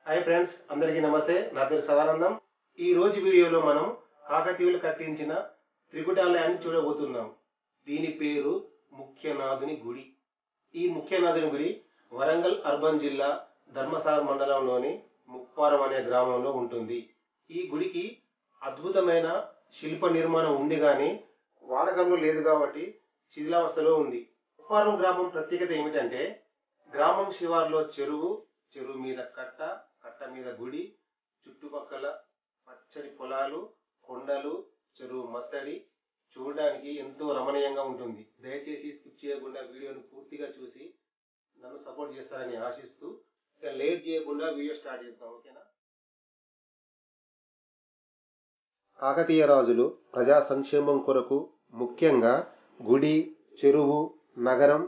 Hi friends, అందరికీ నమస్తే. నా పేరు సదానందం. ఈ రోజు వీడియోలో మనం కాకతీయులు కట్టించిన త్రికుటాలయాన్ని చూడబోతున్నాం. దీని పేరు ముఖ్యనాథుని గుడి. ఈ ముఖ్యనాథుని గుడి వరంగల్ అర్బన్ జిల్లా ధర్మసాగర్ మండలంలోని ముప్పారం అనే గ్రామంలో ఉంటుంది. ఈ గుడికి అద్భుతమైన శిల్ప నిర్మాణం ఉంది, కానీ వాడకంలో లేదు కాబట్టి శిథిలావస్థలో ఉంది. ముప్పారం గ్రామం ప్రత్యేకత ఏమిటంటే, గ్రామం శివార్లో చెరువు మీద కట్ట మీద గుడి, చుట్టుపక్కల పచ్చడి పొలాలు, కొండలు, చెరువు మత్తడి చూడడానికి ఎంతో రమణీయంగా ఉంటుంది. దయచేసి స్కిప్ చేయకుండా వీడియోను పూర్తిగా చూసి నన్ను సపోర్ట్ చేస్తారని ఆశిస్తూ ఇక లేట్ చేయకుండా వీడియో స్టార్ట్ చేద్దాం. ఓకేనా? కాకతీయ రాజులు ప్రజా సంక్షేమం కొరకు ముఖ్యంగా గుడి, చెరువు, నగరం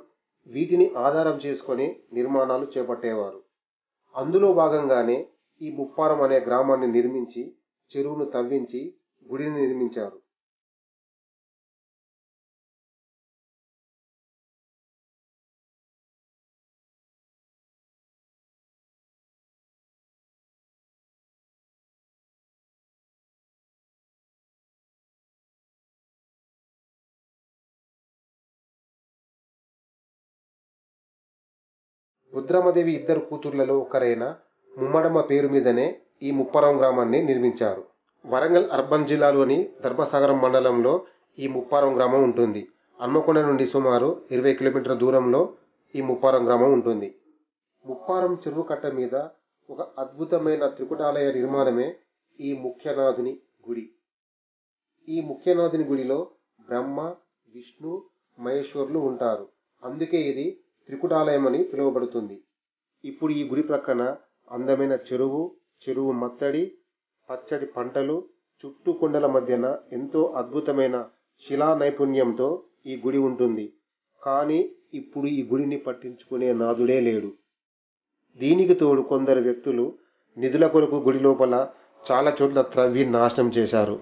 వీటిని ఆధారం చేసుకొని నిర్మాణాలు చేపట్టేవారు. అందులో భాగంగానే ఈ ముప్పారం అనే గ్రామాన్ని నిర్మించి చెరువును తవ్వించి గుడిని నిర్మించారు. రుద్రమదేవి ఇద్దరు కూతుర్లలో ఒకరైన ముమ్మడమ్మ పేరు మీదనే ఈ ముప్పారం గ్రామాన్ని నిర్మించారు. వరంగల్ అర్బన్ జిల్లాలోని ధర్మసాగరం మండలంలో ఈ ముప్పారం గ్రామం ఉంటుంది. హన్మకొండ నుండి సుమారు 20 కిలోమీటర్ల దూరంలో ఈ ముప్పారం గ్రామం ఉంటుంది. ముప్పారం చెరువు కట్ట మీద ఒక అద్భుతమైన త్రికుటాలయ నిర్మాణమే ఈ ముఖ్యనాథుని గుడి. ఈ ముఖ్యనాథుని గుడిలో బ్రహ్మ, విష్ణు, మహేశ్వరులు ఉంటారు. అందుకే ఇది త్రికుటాలయం అని పిలువబడుతుంది. ఇప్పుడు ఈ గుడి ప్రక్కన అందమైన చెరువు మత్తడి, పచ్చడి పంటలు, చుట్టూ కొండల మధ్యన ఎంతో అద్భుతమైన శిలా నైపుణ్యంతో ఈ గుడి ఉంటుంది. కానీ ఇప్పుడు ఈ గుడిని పట్టించుకునే నాథుడే లేడు. దీనికి తోడు కొందరు వ్యక్తులు నిధుల కొరకు గుడి లోపల చాలా చోట్ల త్రవ్వి నాశనం చేశారు.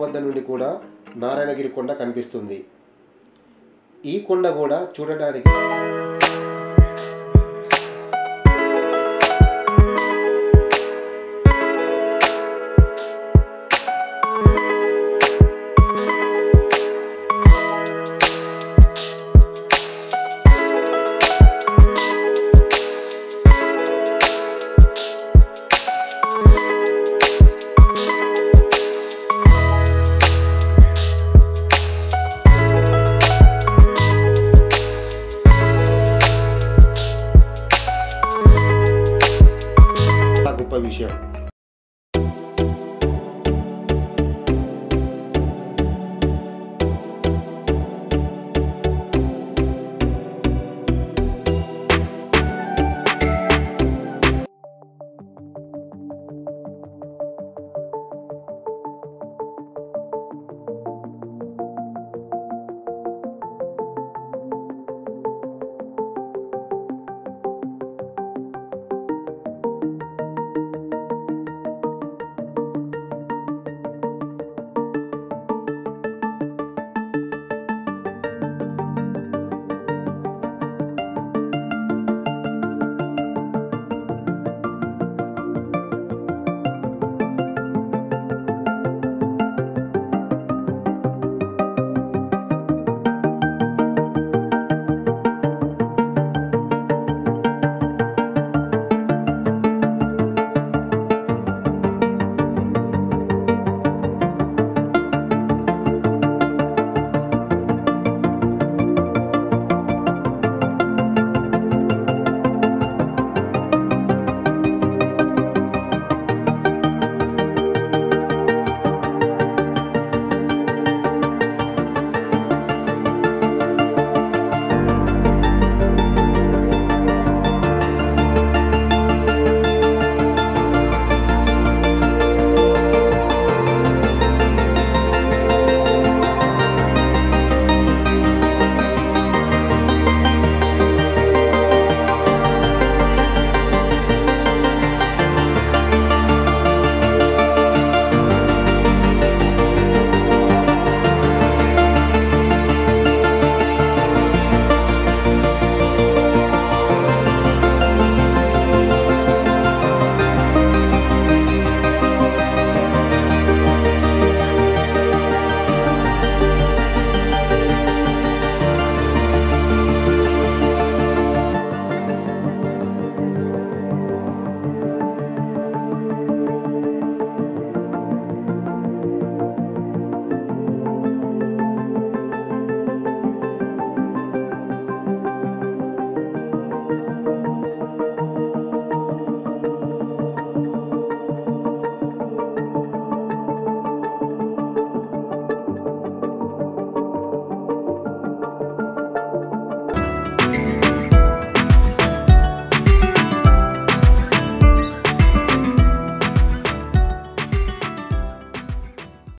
వద్ద నుండి కూడా నారాయణగిరి కొండ కనిపిస్తుంది. ఈ కొండ కూడా చూడడానికి విషయం.